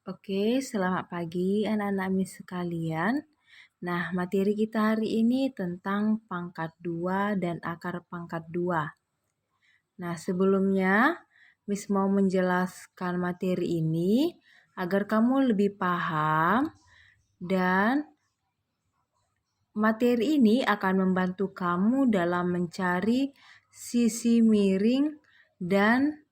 Oke, selamat pagi anak-anak Miss sekalian. Nah, materi kita hari ini tentang pangkat 2 dan akar pangkat 2. Nah, sebelumnya Miss mau menjelaskan materi ini agar kamu lebih paham dan materi ini akan membantu kamu dalam mencari sisi miring dan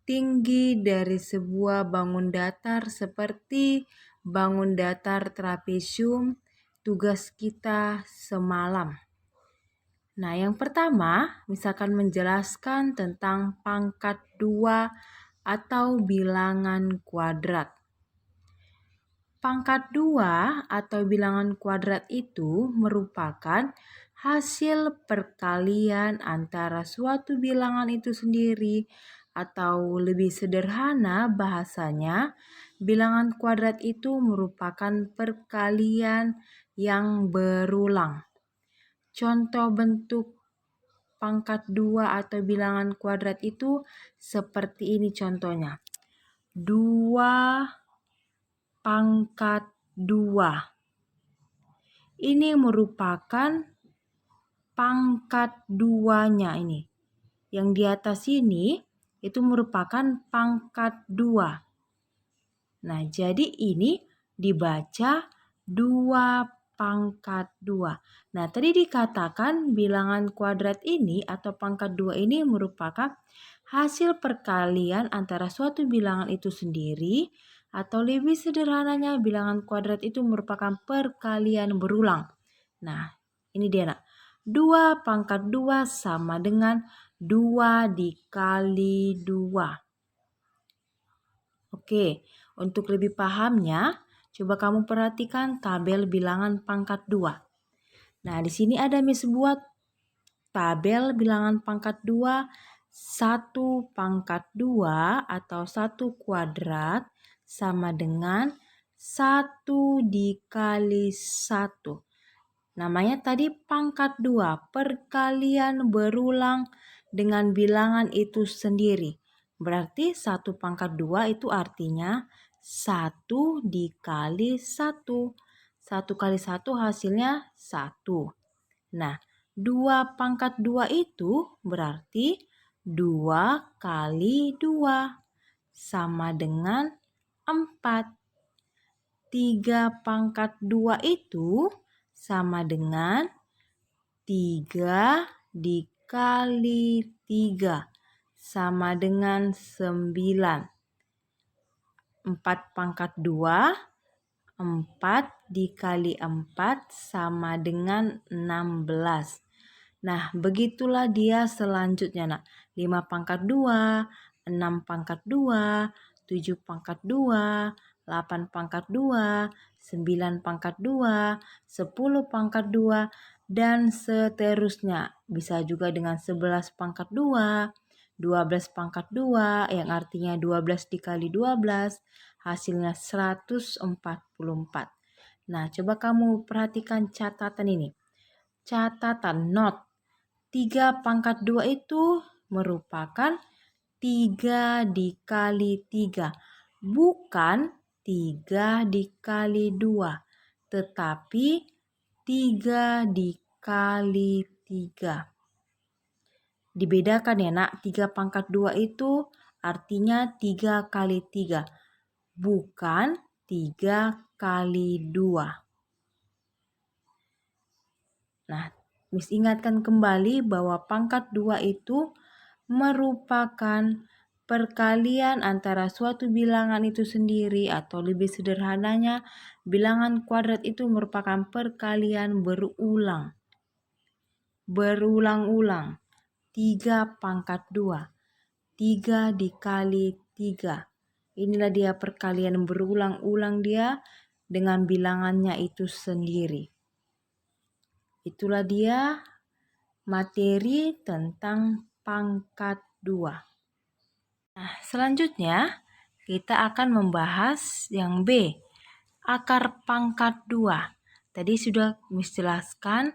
tinggi dari sebuah bangun datar seperti bangun datar trapesium tugas kita semalam. Nah, yang pertama, misalkan menjelaskan tentang pangkat 2 atau bilangan kuadrat. Pangkat 2 atau bilangan kuadrat itu merupakan hasil perkalian antara suatu bilangan itu sendiri, atau lebih sederhana bahasanya, bilangan kuadrat itu merupakan perkalian yang berulang. Contoh bentuk pangkat 2 atau bilangan kuadrat itu seperti ini contohnya. 2 pangkat 2. Ini merupakan pangkat 2-nya ini. Yang di atas ini itu merupakan pangkat 2. Nah, jadi ini dibaca 2 pangkat 2. Nah, tadi dikatakan bilangan kuadrat ini atau pangkat 2 ini merupakan hasil perkalian antara suatu bilangan itu sendiri, atau lebih sederhananya bilangan kuadrat itu merupakan perkalian berulang. Nah, ini dia nak. 2 pangkat 2 sama dengan 2 dikali 2. Oke, untuk lebih pahamnya, coba kamu perhatikan tabel bilangan pangkat 2. Nah, di sini ada Miss buat tabel bilangan pangkat 2, 1 pangkat 2 atau 1 kuadrat sama dengan 1 dikali 1. Namanya tadi pangkat 2, perkalian berulang dengan bilangan itu sendiri. Berarti 1 pangkat 2 itu artinya 1 dikali 1. 1 kali 1 hasilnya 1. Nah, 2 pangkat 2 itu berarti 2 kali 2 sama dengan 4. 3 pangkat 2 itu sama dengan 3 dikali 3 sama dengan 9. 4 pangkat 2, 4 dikali 4 sama dengan 16. Nah, begitulah dia selanjutnya nak. 5 pangkat 2, 6 pangkat 2, 7 pangkat 2, 8 pangkat 2, 9 pangkat 2, 10 pangkat 2, dan seterusnya. Bisa juga dengan 11 pangkat 2, 12 pangkat 2, yang artinya 12 dikali 12, hasilnya 144. Nah, coba kamu perhatikan catatan ini. Catatan note. 3 pangkat 2 itu merupakan 3 dikali 3. Bukan 3 dikali 2, tetapi 3 dikali 3. Dibedakan ya nak, 3 pangkat 2 itu artinya 3 kali 3. Bukan 3 kali 2. Nah, Miss ingatkan kembali bahwa pangkat 2 itu merupakan perkalian antara suatu bilangan itu sendiri, atau lebih sederhananya bilangan kuadrat itu merupakan perkalian berulang. Berulang-ulang. 3 pangkat 2. 3 dikali 3. Inilah dia perkalian berulang-ulang dia dengan bilangannya itu sendiri. Itulah dia materi tentang pangkat 2. Nah, selanjutnya kita akan membahas yang B, akar pangkat 2. Tadi sudah Miss jelaskan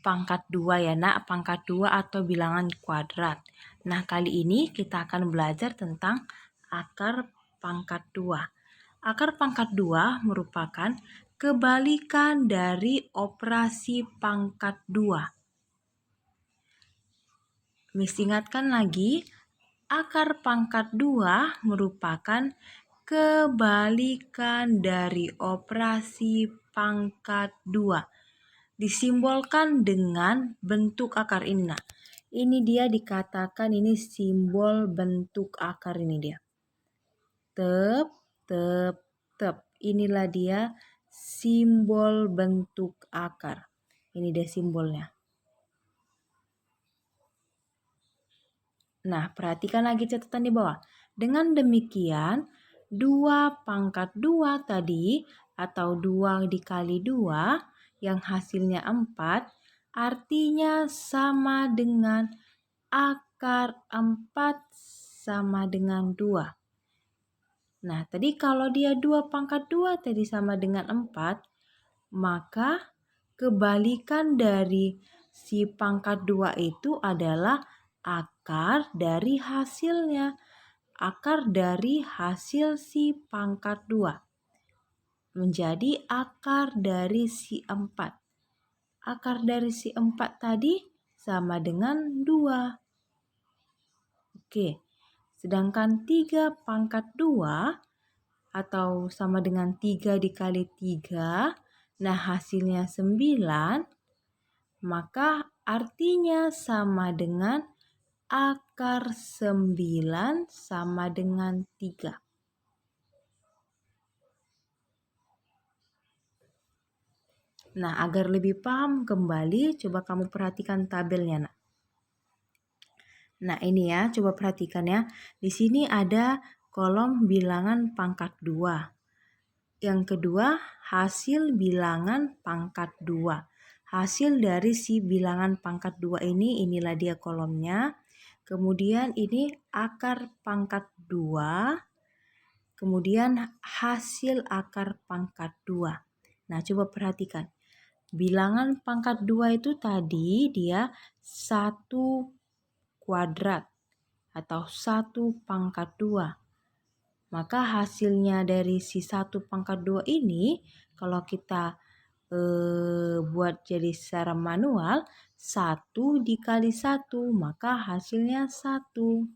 pangkat 2 ya nak, pangkat 2 atau bilangan kuadrat. Nah, kali ini kita akan belajar tentang akar pangkat 2. Akar pangkat 2 merupakan kebalikan dari operasi pangkat 2. Miss ingatkan lagi, akar pangkat 2 merupakan kebalikan dari operasi pangkat 2. Disimbolkan dengan bentuk akar ini. Nah, ini dia dikatakan ini simbol bentuk akar ini dia. Tep, tep, tep. Inilah dia simbol bentuk akar. Ini dia simbolnya. Nah, perhatikan lagi catatan di bawah. Dengan demikian, 2 pangkat 2 tadi atau 2 dikali 2 yang hasilnya 4 artinya sama dengan akar 4 sama dengan 2. Nah, tadi kalau dia 2 pangkat 2 tadi sama dengan 4, maka kebalikan dari si pangkat 2 itu adalah akar dari hasilnya. Akar dari hasil si pangkat 2 menjadi akar dari si 4. Akar dari si 4 tadi sama dengan 2. Oke, sedangkan 3 pangkat 2 atau sama dengan 3 dikali 3, nah hasilnya 9, maka artinya sama dengan akar 9 sama dengan 3. Nah, agar lebih paham kembali, coba kamu perhatikan tabelnya, nak. Nah, ini ya, coba perhatikan ya. Di sini ada kolom bilangan pangkat 2. Yang kedua, hasil bilangan pangkat 2. Hasil dari si bilangan pangkat 2 ini, inilah dia kolomnya. Kemudian ini akar pangkat 2. Kemudian hasil akar pangkat 2. Nah, coba perhatikan. Bilangan pangkat 2 itu tadi dia 1 kuadrat atau 1 pangkat 2. Maka hasilnya dari si 1 pangkat 2 ini kalau kita buat jadi secara manual 1 dikali 1 maka hasilnya 1.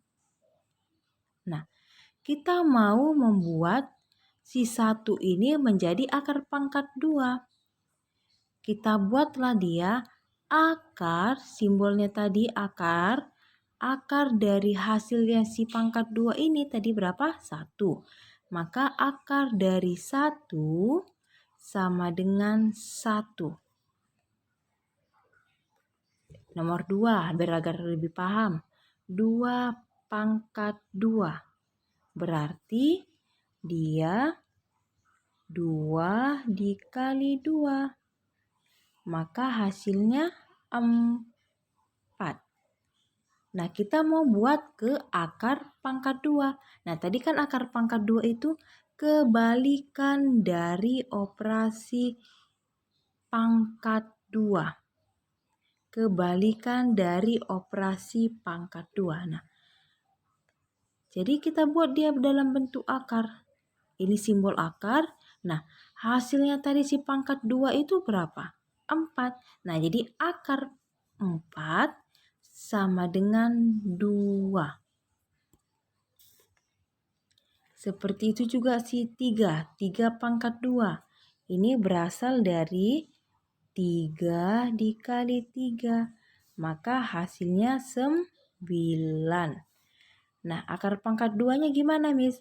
Nah, kita mau membuat si 1 ini menjadi akar pangkat 2. Kita buatlah dia akar, simbolnya tadi akar. Akar dari hasilnya si pangkat 2 ini tadi berapa? 1. Maka akar dari 1 sama dengan 1. Nomor 2, biar agar lebih paham. 2 pangkat 2. Berarti dia 2 dikali 2. Maka hasilnya 4. Nah, kita mau buat ke akar pangkat 2. Nah, tadi kan akar pangkat 2 itu kebalikan dari operasi pangkat 2. Kebalikan dari operasi pangkat 2. Nah, jadi kita buat dia dalam bentuk akar. Ini simbol akar. Nah, hasilnya tadi si pangkat 2 itu berapa? 4. Nah, jadi akar 4 sama dengan 2. Seperti itu juga si 3. 3 pangkat 2. Ini berasal dari 3 dikali 3. Maka hasilnya 9. Nah, akar pangkat 2-nya gimana, Miss?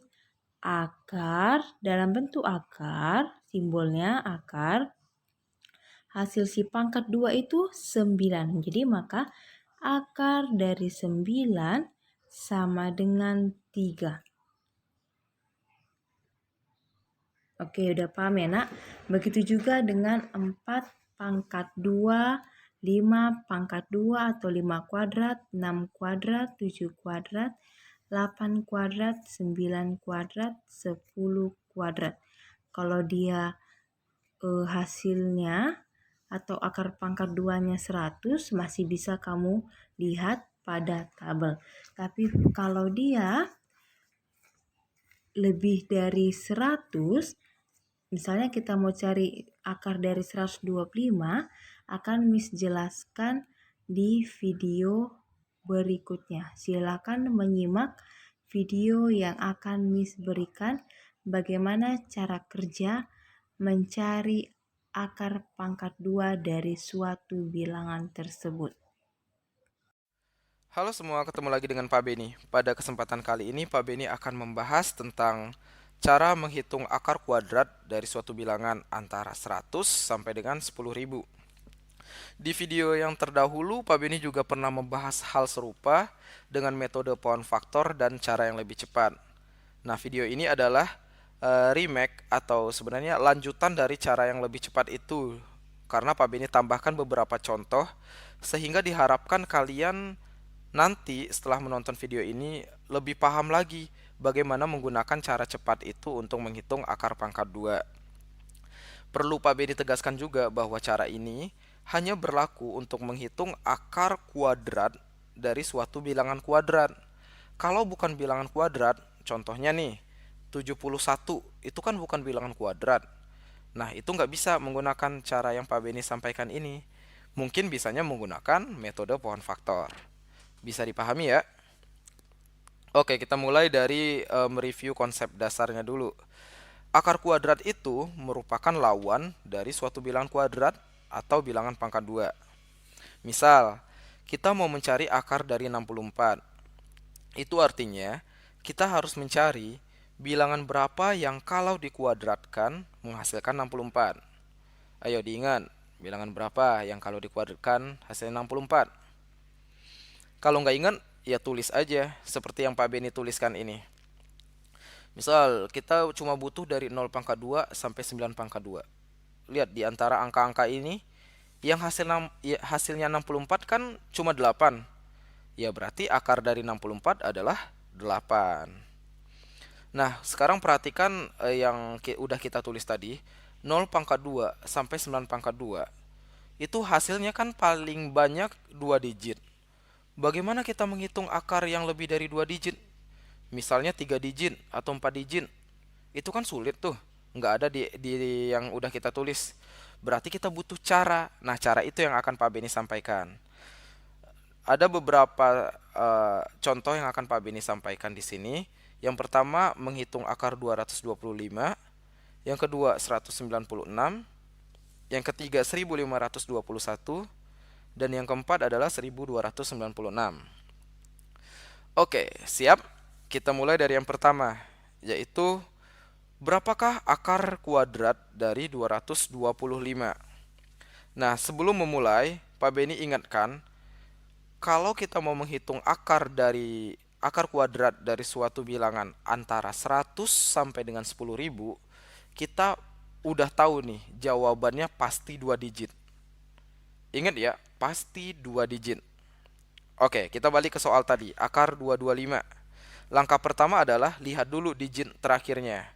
Akar, dalam bentuk akar, simbolnya akar. Hasil si pangkat 2 itu 9. Jadi maka akar dari 9 sama dengan 3. Oke, udah paham ya, nak? Begitu juga dengan 4 pangkat 2, 5 pangkat 2 atau 5 kuadrat, 6 kuadrat, 7 kuadrat, 8 kuadrat, 9 kuadrat, 10 kuadrat. Kalau dia hasilnya atau akar pangkat 2-nya 100 masih bisa kamu lihat pada tabel. Tapi kalau dia lebih dari 100, misalnya kita mau cari akar dari 125, akan Miss jelaskan di video berikutnya. Silakan menyimak video yang akan Miss berikan bagaimana cara kerja mencari akar pangkat 2 dari suatu bilangan tersebut. Halo semua, ketemu lagi dengan Pak Beni. Pada kesempatan kali ini, Pak Beni akan membahas tentang cara menghitung akar kuadrat dari suatu bilangan antara 100 sampai dengan 10.000. Di video yang terdahulu, Pak Beni juga pernah membahas hal serupa dengan metode pohon faktor dan cara yang lebih cepat. Nah, video ini adalah remake atau sebenarnya lanjutan dari cara yang lebih cepat itu. Karena Pak Beni tambahkan beberapa contoh sehingga diharapkan kalian nanti setelah menonton video ini lebih paham lagi bagaimana menggunakan cara cepat itu untuk menghitung akar pangkat 2. Perlu Pak B ditegaskan juga bahwa cara ini hanya berlaku untuk menghitung akar kuadrat dari suatu bilangan kuadrat. Kalau bukan bilangan kuadrat, contohnya nih, 71 itu kan bukan bilangan kuadrat. Nah, itu nggak bisa menggunakan cara yang Pak Beni sampaikan ini. Mungkin bisanya menggunakan metode pohon faktor. Bisa dipahami ya? Oke, kita mulai dari mereview konsep dasarnya dulu. Akar kuadrat itu merupakan lawan dari suatu bilangan kuadrat atau bilangan pangkat 2. Misal, kita mau mencari akar dari 64. Itu artinya, kita harus mencari bilangan berapa yang kalau dikuadratkan menghasilkan 64. Ayo diingat, bilangan berapa yang kalau dikuadratkan hasilnya 64. Kalau nggak ingat, ya tulis aja seperti yang Pak Beni tuliskan ini. Misal, kita cuma butuh dari 0 pangkat 2 sampai 9 pangkat 2. Lihat di antara angka-angka ini, yang hasilnya 64 kan cuma 8. Ya berarti akar dari 64 adalah 8. Nah, sekarang perhatikan yang udah kita tulis tadi, 0 pangkat 2 sampai 9 pangkat 2. Itu hasilnya kan paling banyak 2 digit. Bagaimana kita menghitung akar yang lebih dari 2 digit? Misalnya 3 digit atau 4 digit. Itu kan sulit tuh. Nggak ada di yang udah kita tulis. Berarti kita butuh cara. Nah, cara itu yang akan Pak Beni sampaikan. Ada beberapa contoh yang akan Pak Beni sampaikan di sini. Yang pertama, menghitung akar 225. Yang kedua, 196. Yang ketiga, 1521. Dan yang keempat adalah 1296. Oke, siap? Kita mulai dari yang pertama, yaitu berapakah akar kuadrat dari 225? Nah, sebelum memulai, Pak Beni ingatkan, kalau kita mau menghitung akar kuadrat dari suatu bilangan antara 100 sampai dengan 10.000, kita udah tahu nih jawabannya pasti 2 digit. Ingat ya, pasti 2 digit. Oke, kita balik ke soal tadi, akar 225. Langkah pertama adalah lihat dulu digit terakhirnya,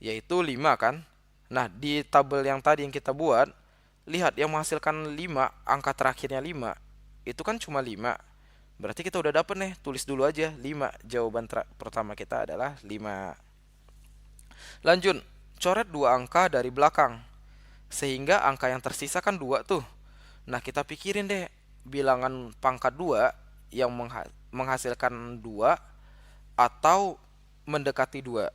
yaitu 5 kan. Nah, di tabel yang tadi yang kita buat, lihat yang menghasilkan 5, angka terakhirnya 5, itu kan cuma 5. Berarti kita udah dapet nih, tulis dulu aja 5. Jawaban pertama kita adalah 5. Lanjut, coret 2 angka dari belakang. Sehingga angka yang tersisa kan 2 tuh. Nah, kita pikirin deh, bilangan pangkat 2 yang menghasilkan 2 atau mendekati 2.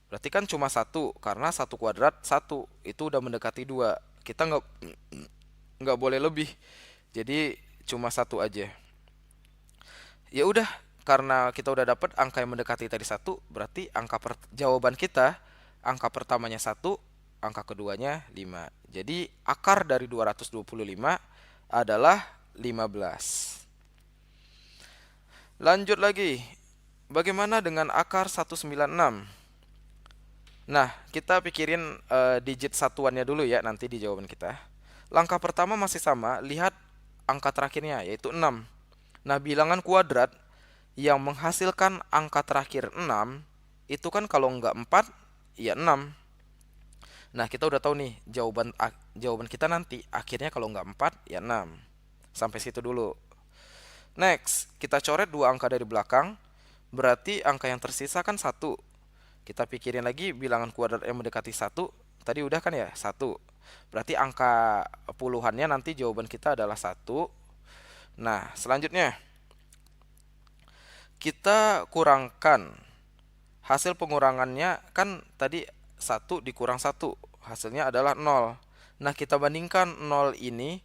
Berarti kan cuma 1, karena 1 kuadrat 1, itu udah mendekati 2. Kita nggak boleh lebih. Jadi cuma 1 aja. Ya udah, karena kita udah dapat angka yang mendekati tadi 1, berarti jawaban kita, angka pertamanya 1, angka keduanya 5. Jadi akar dari 225 adalah 15. Lanjut lagi. Bagaimana dengan akar 196? Nah, kita pikirin digit satuannya dulu ya nanti di jawaban kita. Langkah pertama masih sama, lihat angka terakhirnya yaitu 6. Nah, bilangan kuadrat yang menghasilkan angka terakhir 6 itu kan kalau nggak 4 ya 6. Nah, kita udah tahu nih jawaban kita nanti akhirnya kalau nggak 4 ya 6. Sampai situ dulu. Next, kita coret 2 angka dari belakang. Berarti angka yang tersisa kan 1. Kita pikirin lagi bilangan kuadrat yang mendekati satu. Tadi udah kan ya, satu. Berarti angka puluhannya nanti jawaban kita adalah satu. Nah, selanjutnya kita kurangkan. Hasil pengurangannya kan tadi satu dikurang satu, hasilnya adalah nol. Nah, kita bandingkan nol ini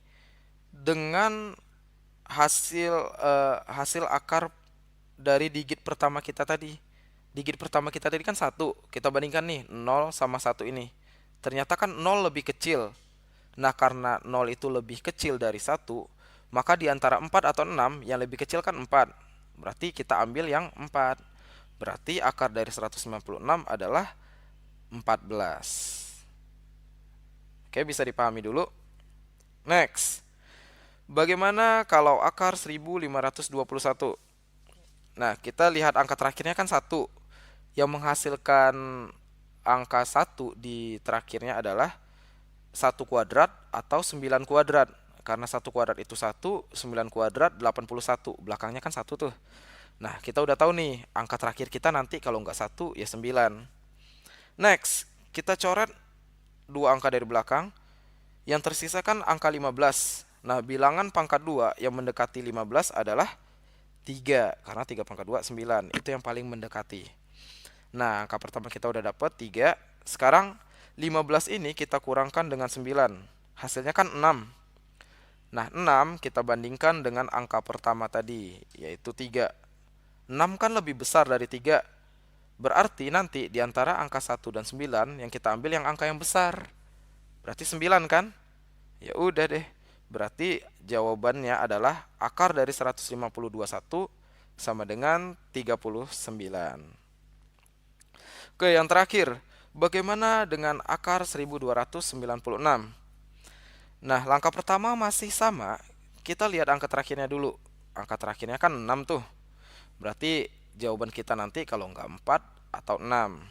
dengan hasil akar dari digit pertama kita tadi. Digit pertama kita tadi kan satu. Kita bandingkan nih nol sama satu ini. Ternyata kan nol lebih kecil. Nah, karena nol itu lebih kecil dari satu, maka di antara 4 atau 6 yang lebih kecil kan 4. Berarti kita ambil yang 4. Berarti akar dari 196 adalah 14. Oke, bisa dipahami dulu. Next. Bagaimana kalau akar 1521? Nah, kita lihat angka terakhirnya kan 1. Yang menghasilkan angka 1 di terakhirnya adalah 1 kuadrat atau 9 kuadrat. Karena 1 kuadrat itu 1, 9 kuadrat 81. Belakangnya kan 1 tuh. Nah, kita udah tahu nih, angka terakhir kita nanti kalau nggak 1 ya 9. Next, kita coret 2 angka dari belakang. Yang tersisa kan angka 15. Nah, bilangan pangkat 2 yang mendekati 15 adalah 3. Karena 3 pangkat 2, 9. Itu yang paling mendekati. Nah, angka pertama kita udah dapat 3. Sekarang 15 ini kita kurangkan dengan 9. Hasilnya kan 6. Nah, 6 kita bandingkan dengan angka pertama tadi, yaitu 3. 6 kan lebih besar dari 3. Berarti nanti di antara angka 1 dan 9 yang kita ambil yang angka yang besar. Berarti 9 kan? Ya udah deh. Berarti jawabannya adalah akar dari 152,1 sama dengan 39. Oke, yang terakhir. Bagaimana dengan akar 1296? Nah, langkah pertama masih sama. Kita lihat angka terakhirnya dulu. Angka terakhirnya kan 6 tuh. Berarti jawaban kita nanti kalau nggak 4 atau 6.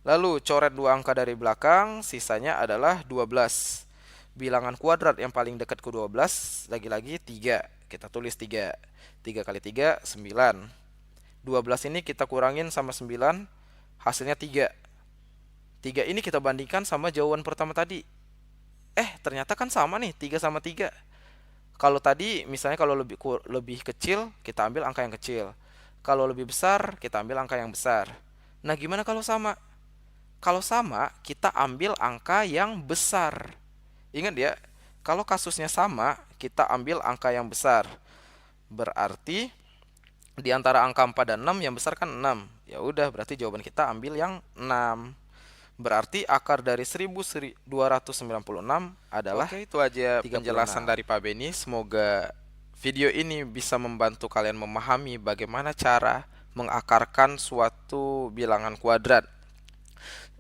Lalu coret 2 angka dari belakang, sisanya adalah 12. Bilangan kuadrat yang paling dekat ke 12, lagi-lagi 3. Kita tulis 3. 3 kali 3, 9. 12 ini kita kurangin sama 9, hasilnya 3. 3 ini kita bandingkan sama jawaban pertama tadi. Ternyata kan sama nih, 3 sama 3. Kalau tadi misalnya kalau lebih kecil, kita ambil angka yang kecil. Kalau lebih besar, kita ambil angka yang besar. Nah, gimana kalau sama? Kalau sama, kita ambil angka yang besar. Ingat ya, kalau kasusnya sama, kita ambil angka yang besar. Berarti di antara angka 4 dan 6 yang besar kan 6. Ya udah, berarti jawaban kita ambil yang 6. Berarti akar dari 1296 adalah. Oke, itu aja 36. penjelasan dari Pak Beni. Semoga video ini bisa membantu kalian memahami bagaimana cara mengakarkan suatu bilangan kuadrat.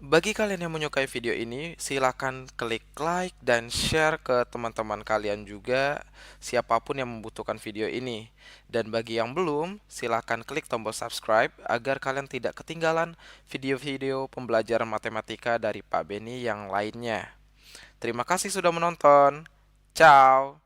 Bagi kalian yang menyukai video ini, silakan klik like dan share ke teman-teman kalian juga, siapapun yang membutuhkan video ini. Dan bagi yang belum, silakan klik tombol subscribe agar kalian tidak ketinggalan video-video pembelajaran matematika dari Pak Beni yang lainnya. Terima kasih sudah menonton. Ciao.